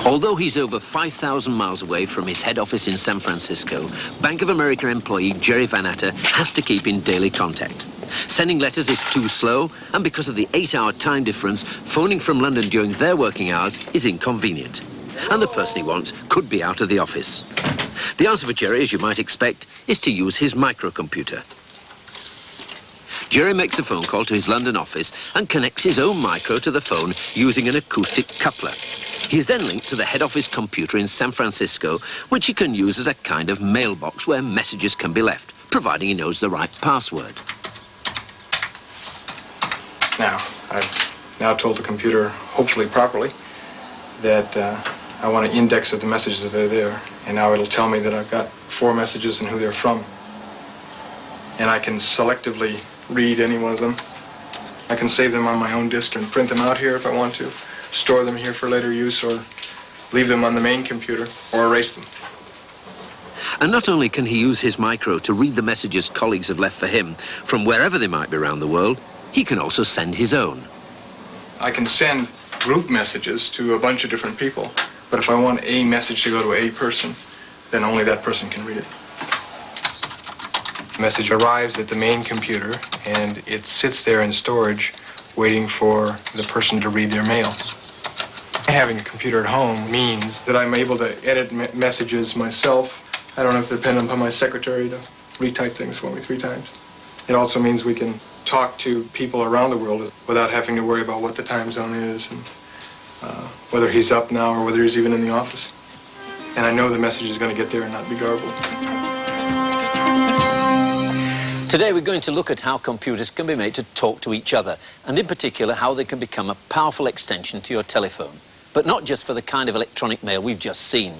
Although he's over 5,000 miles away from his head office in San Francisco, Bank of America employee Jerry Van Atter has to keep in daily contact. Sending letters is too slow, and because of the 8-hour time difference, phoning from London during their working hours is inconvenient. And the person he wants could be out of the office. The answer for Jerry, as you might expect, is to use his microcomputer. Jerry makes a phone call to his London office and connects his own micro to the phone using an acoustic coupler. He's then linked to the head office computer in San Francisco, which he can use as a kind of mailbox where messages can be left, providing he knows the right password. Now, I've now told the computer, hopefully properly, that I want to index the messages that are there. And now it'll tell me that I've got 4 messages and who they're from. And I can selectively read any one of them. I can save them on my own disk and print them out here if I want to, store them here for later use, or leave them on the main computer, or erase them. And not only can he use his micro to read the messages colleagues have left for him from wherever they might be around the world, he can also send his own. I can send group messages to a bunch of different people, but if I want a message to go to a person, then only that person can read it. The message arrives at the main computer, and it sits there in storage waiting for the person to read their mail. Having a computer at home means that I'm able to edit messages myself. I don't have to depend upon my secretary to retype things for me 3 times. It also means we can talk to people around the world without having to worry about what the time zone is and whether he's up now or whether he's even in the office. And I know the message is going to get there and not be garbled. Today we're going to look at how computers can be made to talk to each other, and in particular how they can become a powerful extension to your telephone. But not just for the kind of electronic mail we've just seen.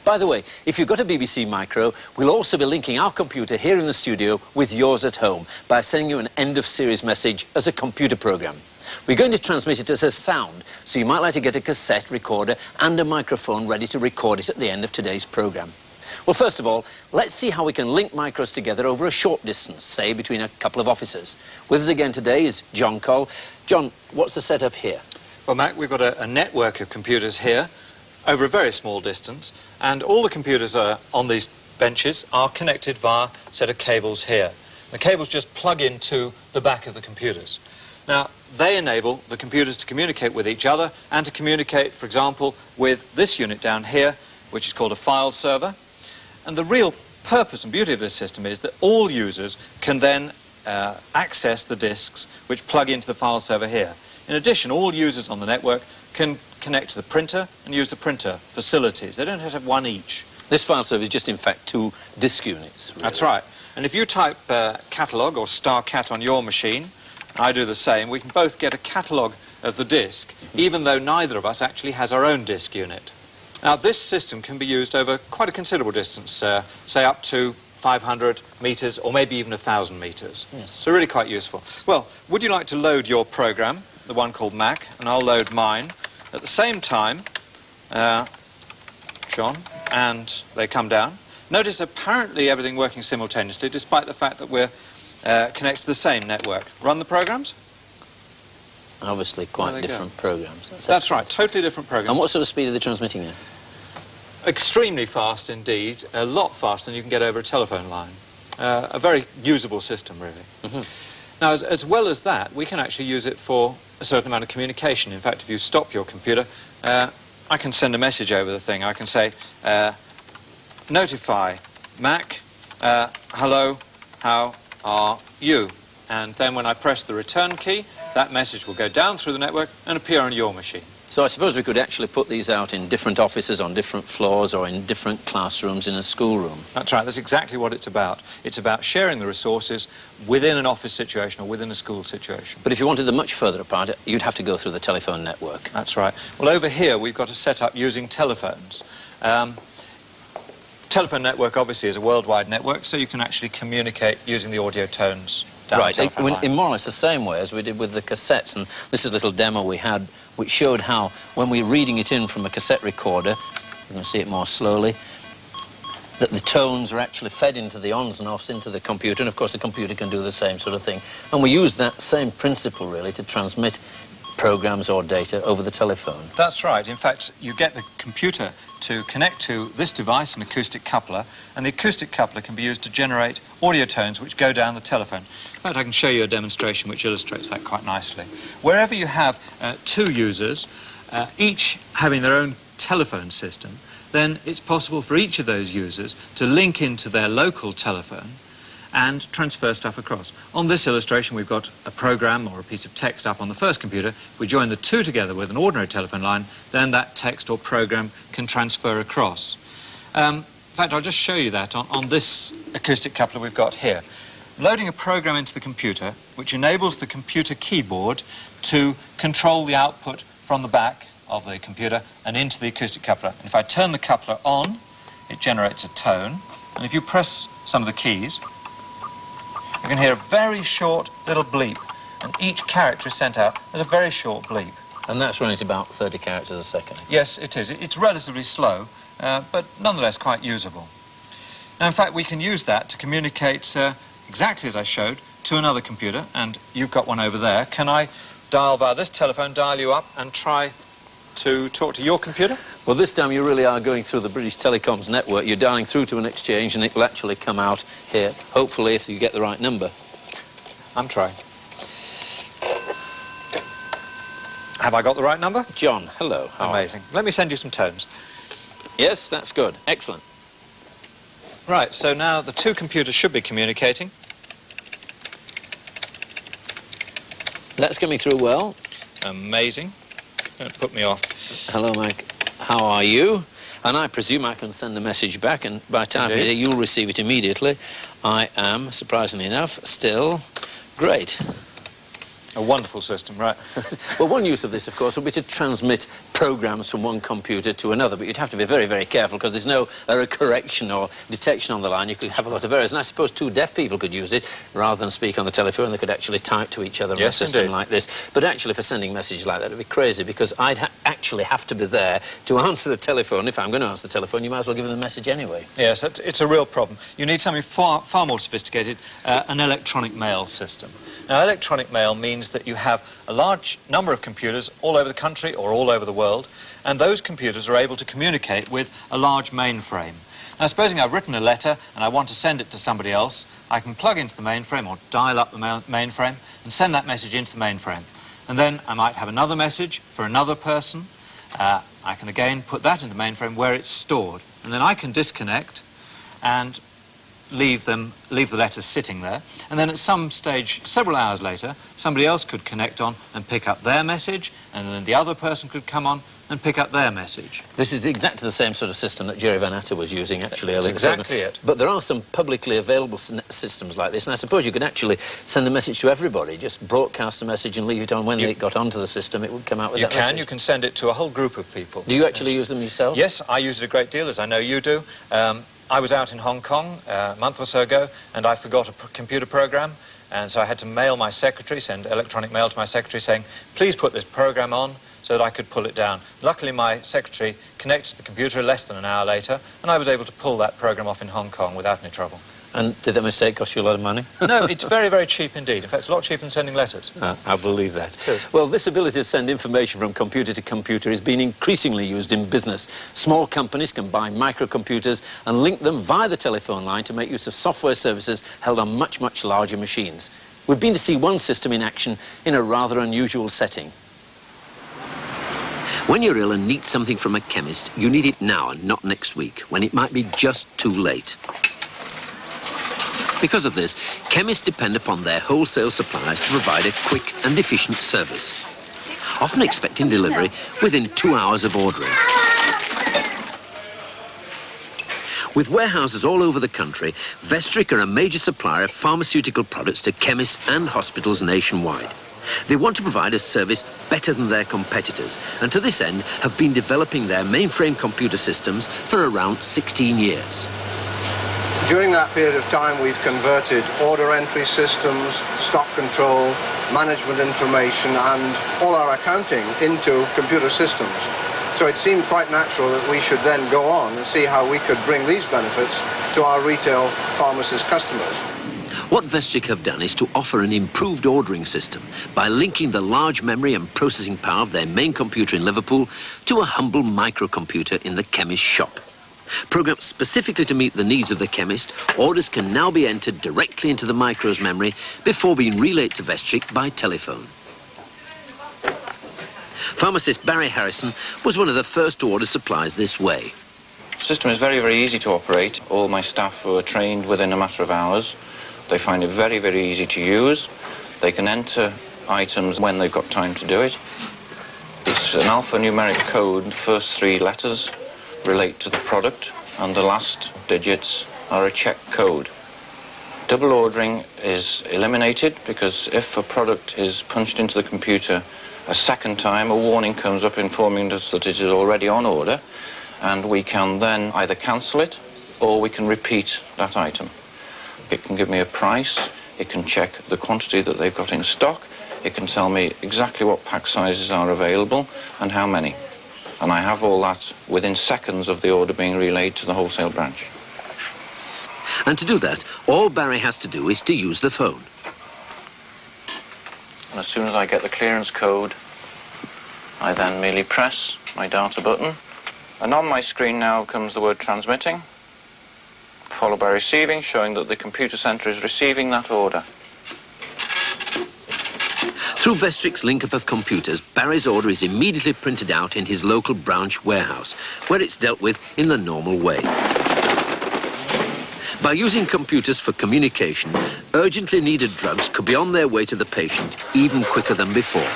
By the way, if you've got a BBC Micro, we'll also be linking our computer here in the studio with yours at home by sending you an end-of-series message as a computer program. We're going to transmit it as a sound, so you might like to get a cassette recorder and a microphone ready to record it at the end of today's program. Well, first of all, let's see how we can link micros together over a short distance, say between a couple of offices. With us again today is John Cole. John, what's the setup here? Well, Mac, we've got a network of computers here over a very small distance, and all the computers on these benches are connected via a set of cables here. The cables just plug into the back of the computers. Now, they enable the computers to communicate with each other and to communicate, for example, with this unit down here, which is called a file server. And the real purpose and beauty of this system is that all users can then access the disks which plug into the file server here. In addition, all users on the network can connect to the printer and use the printer facilities. They don't have to have one each. This file server is just, in fact, 2 disk units. Really. That's right. And if you type catalogue or StarCat on your machine, I do the same, we can both get a catalogue of the disk, even though neither of us actually has our own disk unit. Now, this system can be used over quite a considerable distance, say up to 500 metres or maybe even 1,000 metres. Yes. So really quite useful. Well, would you like to load your program, the one called Mac, and I'll load mine. At the same time, John, and they come down. Notice apparently everything working simultaneously, despite the fact that we're connected to the same network. Run the programs? Obviously quite different programs. That's right, totally different programs. And what sort of speed are they transmitting at? Extremely fast indeed, a lot faster than you can get over a telephone line. A very usable system, really. Now, as well as that, we can actually use it for a certain amount of communication. In fact, if you stop your computer, I can send a message over the thing. I can say, notify Mac, hello, how are you? And then when I press the return key, that message will go down through the network and appear on your machine. So I suppose we could actually put these out in different offices, on different floors, or in different classrooms in a schoolroom. That's right, that's exactly what it's about. It's about sharing the resources within an office situation or within a school situation. But if you wanted them much further apart, you'd have to go through the telephone network. That's right. Well, over here we've got a setup using telephones. Telephone network obviously is a worldwide network, so you can actually communicate using the audio tones. Right, in more or less the same way as we did with the cassettes, and this is a little demo we had which showed how when we're reading it in from a cassette recorder, you can see it more slowly, that the tones are actually fed into the ons and offs into the computer, and of course the computer can do the same sort of thing. And we use that same principle really to transmit programs or data over the telephone. That's right. In fact, you get the computer to connect to this device, an acoustic coupler, and the acoustic coupler can be used to generate audio tones which go down the telephone. In fact, I can show you a demonstration which illustrates that quite nicely. Wherever you have two users, each having their own telephone system, then it's possible for each of those users to link into their local telephone and transfer stuff across. On this illustration, we've got a program or a piece of text up on the first computer. If we join the two together with an ordinary telephone line, then that text or program can transfer across. In fact, I'll just show you that on this acoustic coupler we've got here. Loading a program into the computer, which enables the computer keyboard to control the output from the back of the computer and into the acoustic coupler. And if I turn the coupler on, it generates a tone. And if you press some of the keys, you can hear a very short little bleep, and each character is sent out as a very short bleep. And that's running at about 30 characters a second. Yes, it is. It's relatively slow, but nonetheless quite usable. Now, in fact, we can use that to communicate exactly as I showed to another computer, and you've got one over there. Can I dial via this telephone, dial you up, and try to talk to your computer? Well, this time you really are going through the British Telecoms network. You're dialing through to an exchange and it will actually come out here, hopefully, if you get the right number. I'm trying. Have I got the right number? John, hello. How are you? Amazing. Let me send you some tones. Yes, that's good. Excellent. Right, so now the two computers should be communicating. That's coming through well. Amazing. Don't put me off. Hello, Mike. How are you? And I presume I can send the message back, and by typing it, you'll receive it immediately. I am, surprisingly enough, still great. A wonderful system, right? Well, one use of this, of course, would be to transmit programs from one computer to another, but you'd have to be very, very careful because there's no error correction or detection on the line. You could have a lot of errors, and I suppose two deaf people could use it. Rather than speak on the telephone, they could actually type to each other on a system like this. But actually, for sending messages like that, it'd be crazy because I'd actually have to be there to answer the telephone. If I'm going to answer the telephone, you might as well give them the message anyway. Yes, it's a real problem. You need something far more sophisticated, an electronic mail system. Now, electronic mail means that you have a large number of computers all over the country or all over the world, and those computers are able to communicate with a large mainframe. Now, supposing I've written a letter and I want to send it to somebody else, I can plug into the mainframe or dial up the mainframe and send that message into the mainframe. And then I might have another message for another person. I can again put that into the mainframe where it's stored. And then I can disconnect and leave the letters sitting there, and then at some stage, several hours later, somebody else could connect on and pick up their message, and then the other person could come on and pick up their message. This is exactly the same sort of system that Jerry Van Atta was using, actually, earlier. That's exactly it. But there are some publicly available systems like this, and I suppose you could actually send a message to everybody, just broadcast a message and leave it on. When it got onto the system, it would come out with that message. You can send it to a whole group of people. Do you actually use them yourself? Yes, I use it a great deal, as I know you do. I was out in Hong Kong a month or so ago, and I forgot a computer program, and so I had to mail my secretary, send electronic mail to my secretary saying, please put this program on, so that I could pull it down. Luckily, my secretary connected to the computer less than an hour later, and I was able to pull that program off in Hong Kong without any trouble. And did that mistake cost you a lot of money? No, it's very, very cheap indeed. In fact, it's a lot cheaper than sending letters. I believe that. Too. Well, this ability to send information from computer to computer is being increasingly used in business. Small companies can buy microcomputers and link them via the telephone line to make use of software services held on much, much larger machines. We've been to see one system in action in a rather unusual setting. When you're ill and need something from a chemist, you need it now and not next week, when it might be just too late. Because of this, chemists depend upon their wholesale suppliers to provide a quick and efficient service, often expecting delivery within 2 hours of ordering. With warehouses all over the country, Vestrik are a major supplier of pharmaceutical products to chemists and hospitals nationwide. They want to provide a service better than their competitors, and to this end have been developing their mainframe computer systems for around 16 years. During that period of time, we've converted order entry systems, stock control, management information, and all our accounting into computer systems. So it seemed quite natural that we should then go on and see how we could bring these benefits to our retail pharmacist customers. What Vestrik have done is to offer an improved ordering system by linking the large memory and processing power of their main computer in Liverpool to a humble microcomputer in the chemist's shop. Programmed specifically to meet the needs of the chemist, orders can now be entered directly into the micro's memory before being relayed to Vestrik by telephone. Pharmacist Barry Harrison was one of the first to order supplies this way. The system is very, very easy to operate. All my staff were trained within a matter of hours. They find it very, very easy to use. They can enter items when they've got time to do it. It's an alphanumeric code. The first 3 letters relate to the product, and the last digits are a check code. Double ordering is eliminated because if a product is punched into the computer a second time, a warning comes up informing us that it is already on order, and we can then either cancel it or we can repeat that item. It can give me a price, it can check the quantity that they've got in stock, it can tell me exactly what pack sizes are available and how many. And I have all that within seconds of the order being relayed to the wholesale branch. And to do that, all Barry has to do is to use the phone. And as soon as I get the clearance code, I then merely press my data button. And on my screen now comes the word transmitting, followed by receiving, showing that the computer centre is receiving that order. Through Vestrik's link-up of computers, Barry's order is immediately printed out in his local branch warehouse, where it's dealt with in the normal way. By using computers for communication, urgently needed drugs could be on their way to the patient even quicker than before.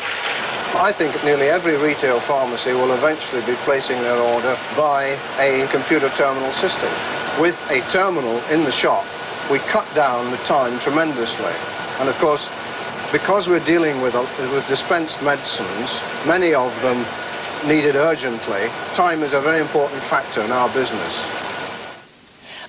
I think nearly every retail pharmacy will eventually be placing their order by a computer terminal system. With a terminal in the shop, we cut down the time tremendously. And of course, because we're dealing with dispensed medicines, many of them needed urgently, time is a very important factor in our business.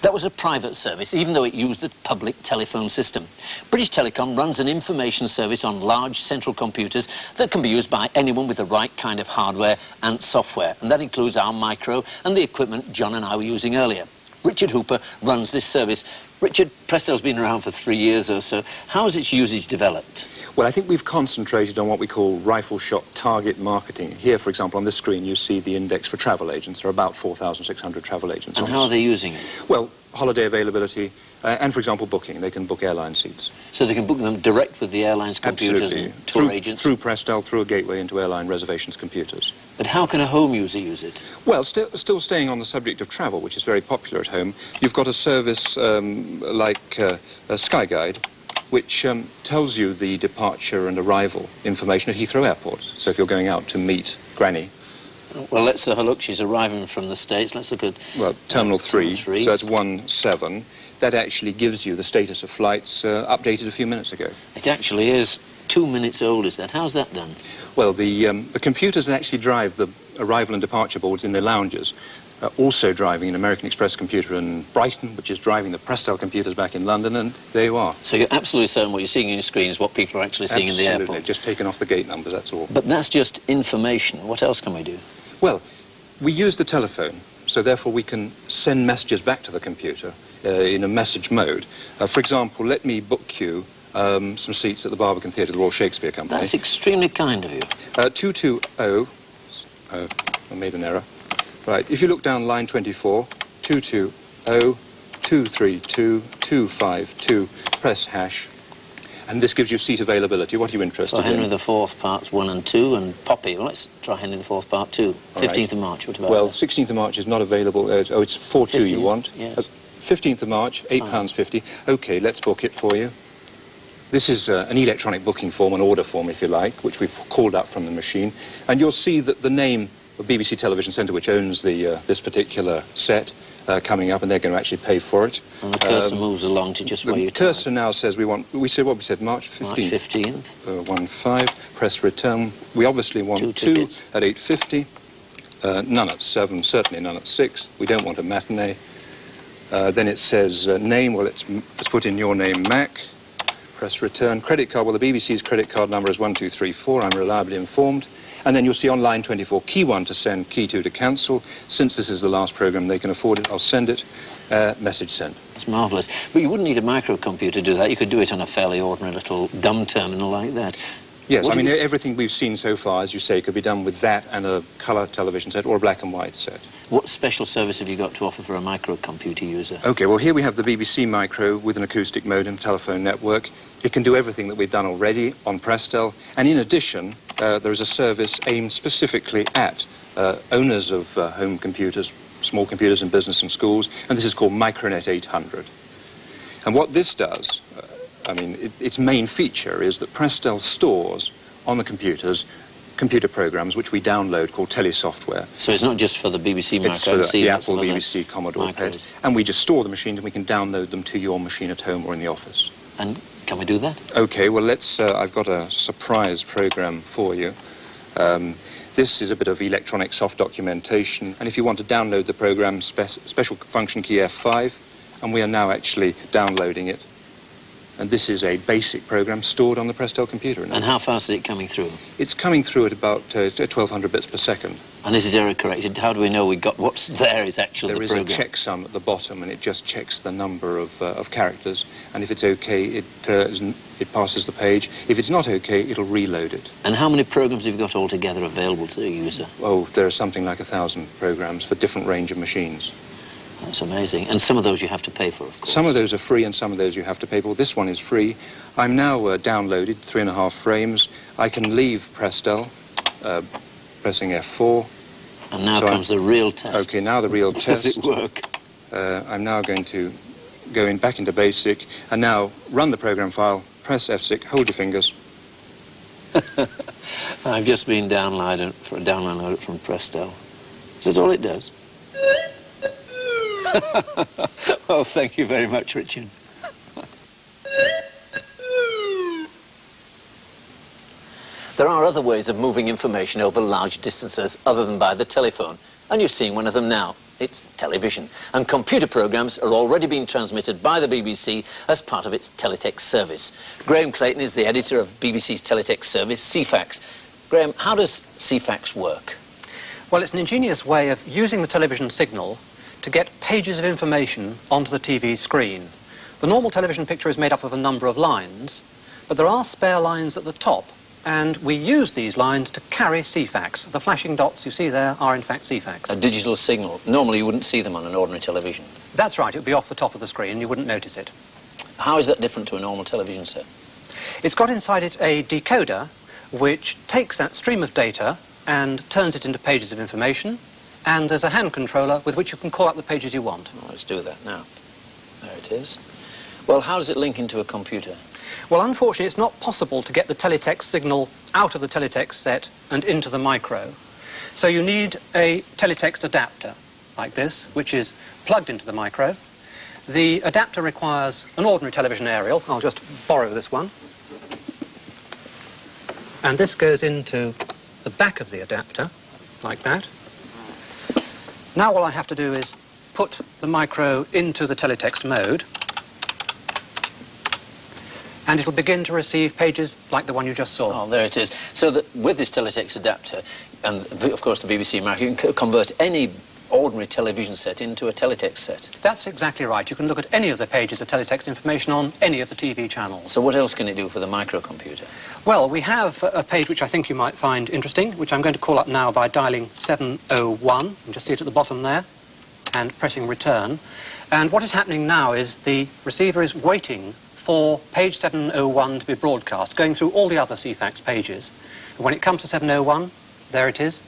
That was a private service, even though it used the public telephone system. British Telecom runs an information service on large central computers that can be used by anyone with the right kind of hardware and software, and that includes our micro and the equipment John and I were using earlier. Richard Hooper runs this service. Richard, Presto's been around for 3 years or so. How has its usage developed? Well, I think we've concentrated on what we call rifle shot target marketing. Here, for example, on this screen, you see the index for travel agents. There are about 4,600 travel agents. And how are they using it? Well, holiday availability and, for example, booking. They can book airline seats. So they can book them direct with the airline's computers and tour agents? Through Prestel, through a gateway into airline reservations computers. But how can a home user use it? Well, still staying on the subject of travel, which is very popular at home, you've got a service like Skyguide, which tells you the departure and arrival information at Heathrow Airport. So if you're going out to meet Granny... Well, let's have a look. She's arriving from the States. Let's look at... Well, Terminal 3, Terminal 3. So that's 17. That actually gives you the status of flights updated a few minutes ago. It actually is 2 minutes old, is that? How's that done? Well, the computers that actually drive the arrival and departure boards in the lounges are also driving an American Express computer in Brighton, which is driving the Prestel computers back in London, and there you are. So you're absolutely certain what you're seeing on your screen is what people are actually seeing in the airport? Absolutely, just taken off the gate numbers, that's all. But that's just information. What else can we do? Well, we use the telephone, so therefore we can send messages back to the computer in a message mode. For example, let me book you some seats at the Barbican Theatre, the Royal Shakespeare Company. That's extremely kind of you. 220... I made an error. Right, if you look down line 24, 220-232-252, press hash, and this gives you seat availability. What are you interested in? Henry IV parts 1 and 2, and Poppy. Well, let's try Henry IV part 2. 15th of March, what about Well, that? 16th of March is not available. Oh, it's 4-2 you want? Yes. 15th of March, £8.50. OK, let's book it for you. This is an electronic booking form, an order form, if you like, which we've called up from the machine. And you'll see that the name of BBC Television Centre, which owns this particular set, coming up, and they're going to actually pay for it. And the cursor moves along to just where you type. The cursor now says March 15th. March 15th. 15, press return. We obviously want two at 8.50, none at 7, certainly none at 6. We don't want a matinee. Then it says name. Well, let's put in your name, Mac. Press return. Credit card. Well, the BBC's credit card number is 1234. I'm reliably informed. And then you'll see on line 24, key 1 to send, key 2 to cancel. Since this is the last program they can afford it, I'll send it, message sent. It's marvellous. But you wouldn't need a microcomputer to do that. You could do it on a fairly ordinary little dumb terminal like that. Yes, I mean, everything we've seen so far, as you say, could be done with that and a colour television set or a black and white set. What special service have you got to offer for a microcomputer user? OK, well, here we have the BBC Micro with an acoustic modem, telephone network. It can do everything that we've done already on Prestel. And in addition, there is a service aimed specifically at owners of home computers, small computers in business and schools, and this is called Micronet 800. And what this does, I mean, its main feature is that Prestel stores on the computers computer programs which we download called telesoftware. So it's not just for the BBC Micro? It's for the Apple, BBC, Commodore PET. And we just store the machines and we can download them to your machine at home or in the office. And can we do that? OK, well, let's... I've got a surprise program for you. This is a bit of electronic soft documentation. And if you want to download the program, special function key F5, and we are now actually downloading it. And this is a basic program stored on the Prestel computer. And how fast is it coming through? It's coming through at about 1,200 bits per second. And is it error corrected? How do we know we got what's there is actually the program? There is a checksum at the bottom, and it just checks the number of characters. And if it's OK, it passes the page. If it's not OK, it'll reload it. And how many programs have you got altogether available to the user? Oh, there are something like 1,000 programs for different range of machines. That's amazing. And some of those you have to pay for, of course. Some of those are free and some of those you have to pay for. This one is free. I'm now downloaded 3.5 frames. I can leave Prestel, pressing F4. And now comes the real test. OK, now the real test. Does it work? I'm now going to go back into BASIC and now run the program file, press F6, hold your fingers. I've just been downloaded it from Prestel. Is that all it does? Well, thank you very much, Richard. There are other ways of moving information over large distances other than by the telephone, and you're seeing one of them now. It's television, and computer programs are already being transmitted by the BBC as part of its teletext service. Graham Clayton is the editor of BBC's teletext service, CFAX. Graham, how does CFAX work? Well, it's an ingenious way of using the television signal to get pages of information onto the TV screen. The normal television picture is made up of a number of lines, but there are spare lines at the top, and we use these lines to carry CFAX. The flashing dots you see there are in fact CFAX. A digital signal. Normally you wouldn't see them on an ordinary television. That's right, it would be off the top of the screen, you wouldn't notice it. How is that different to a normal television set? It's got inside it a decoder which takes that stream of data and turns it into pages of information, and there's a hand controller with which you can call up the pages you want. Well, let's do that now. There it is. Well, how does it link into a computer? Well, unfortunately, it's not possible to get the teletext signal out of the teletext set and into the micro. So you need a teletext adapter, like this, which is plugged into the micro. The adapter requires an ordinary television aerial. I'll just borrow this one. And this goes into the back of the adapter, like that. Now all I have to do is put the micro into the teletext mode, and it'll begin to receive pages like the one you just saw. Oh, there it is. So that with this teletext adapter, and of course the BBC Micro, you can convert any ordinary television set into a teletext set. That's exactly right. You can look at any of the pages of teletext information on any of the TV channels. So what else can it do for the microcomputer? Well, we have a page which I think you might find interesting, which I'm going to call up now by dialing 701. You can just see it at the bottom there, and pressing return. And what is happening now is the receiver is waiting for page 701 to be broadcast, going through all the other CFAX pages. And when it comes to 701, there it is,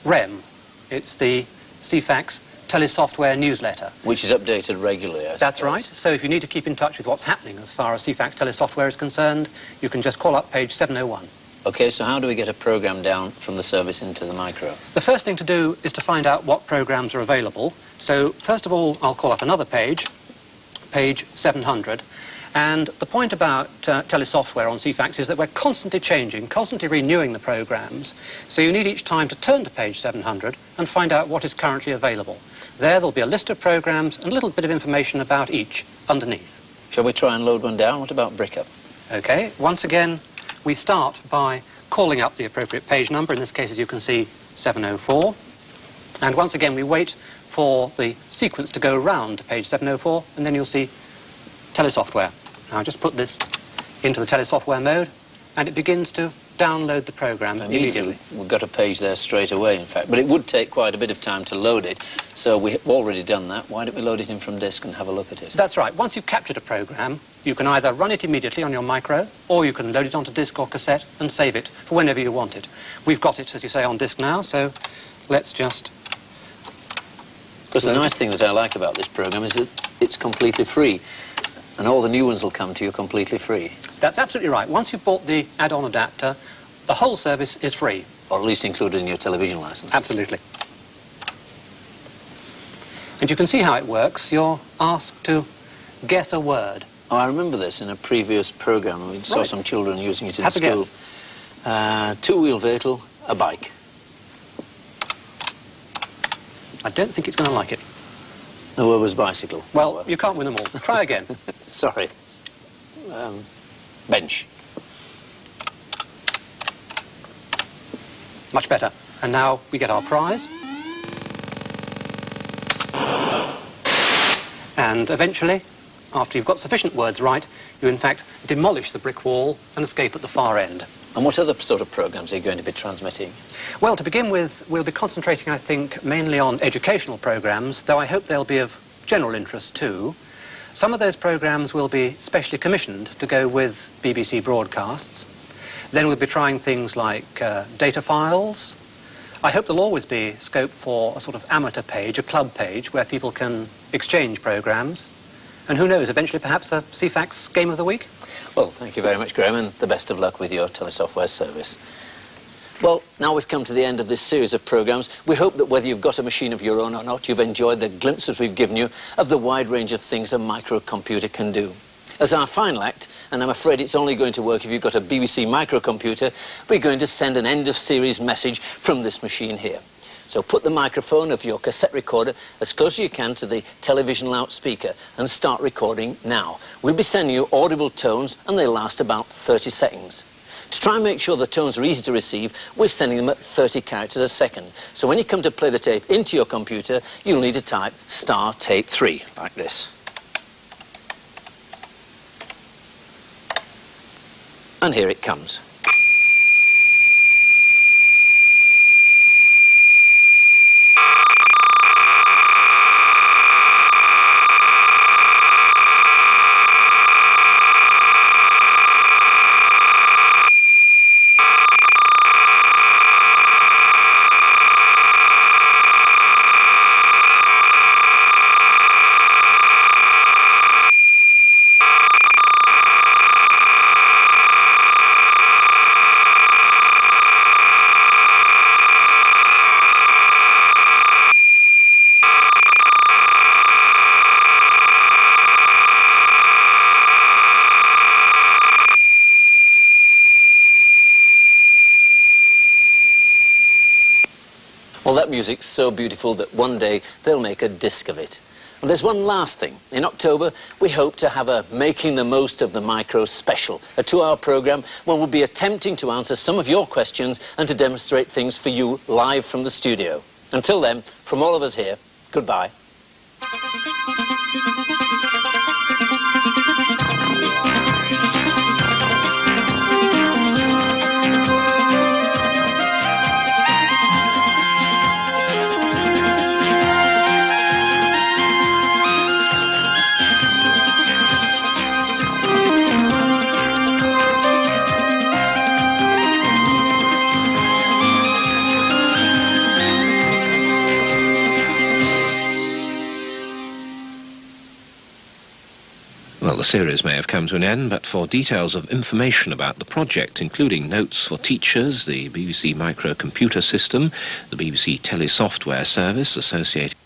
REM. It's the CFAX telesoftware newsletter. Which is updated regularly, I suppose. That's right. So if you need to keep in touch with what's happening as far as CFAX telesoftware is concerned, you can just call up page 701. OK, so how do we get a program down from the service into the micro? The first thing to do is to find out what programs are available. So first of all, I'll call up another page, page 700. And the point about telesoftware on CFAX is that we're constantly changing, constantly renewing the programs. So you need each time to turn to page 700 and find out what is currently available. There'll be a list of programs and a little bit of information about each underneath. Shall we try and load one down? What about Brickup? OK, once again, we start by calling up the appropriate page number. In this case, as you can see, 704. And once again, we wait for the sequence to go round to page 704, and then you'll see telesoftware. Now, I just put this into the telesoftware mode, and it begins to download the program immediately. We've got a page there straight away, in fact. But it would take quite a bit of time to load it, so we've already done that. Why don't we load it in from disk and have a look at it? That's right. Once you've captured a program, you can either run it immediately on your micro, or you can load it onto disk or cassette and save it for whenever you want it. We've got it, as you say, on disk now, so let's just... Because the nice thing that I like about this program is that it's completely free, and all the new ones will come to you completely free. That's absolutely right. Once you've bought the add-on adapter, the whole service is free. Or at least included in your television license. Absolutely. And you can see how it works. You're asked to guess a word. Oh, I remember this in a previous program. We saw some children using it in school. Two-wheel vehicle, a bike. I don't think it's going to like it. The word was bicycle. Well, you can't win them all. Try again. Sorry. Bench. Much better. And now we get our prize. And eventually, after you've got sufficient words right, you in fact demolish the brick wall and escape at the far end. And what other sort of programs are you going to be transmitting? Well, to begin with, we'll be concentrating, I think, mainly on educational programs, though I hope they'll be of general interest too. Some of those programs will be specially commissioned to go with BBC broadcasts. Then we'll be trying things like data files. I hope there'll always be scope for a sort of amateur page, a club page, where people can exchange programs. And who knows, eventually perhaps a CFAX Game of the Week? Well, thank you very much, Graham, and the best of luck with your telesoftware service. Well, now we've come to the end of this series of programmes. We hope that whether you've got a machine of your own or not, you've enjoyed the glimpses we've given you of the wide range of things a microcomputer can do. As our final act, and I'm afraid it's only going to work if you've got a BBC microcomputer, we're going to send an end-of-series message from this machine here. So put the microphone of your cassette recorder as close as you can to the television loudspeaker and start recording now. We'll be sending you audible tones, and they last about 30 seconds. To try and make sure the tones are easy to receive, we're sending them at 30 characters a second. So when you come to play the tape into your computer, you'll need to type star tape 3, like this. And here it comes. Well, that music's so beautiful that one day they'll make a disc of it. And there's one last thing. In October, we hope to have a Making the Most of the Micro special, a 2-hour programme when we'll be attempting to answer some of your questions and to demonstrate things for you live from the studio. Until then, from all of us here, goodbye. Well, the series may have come to an end, but for details of information about the project, including notes for teachers, the BBC microcomputer system, the BBC telesoftware service associated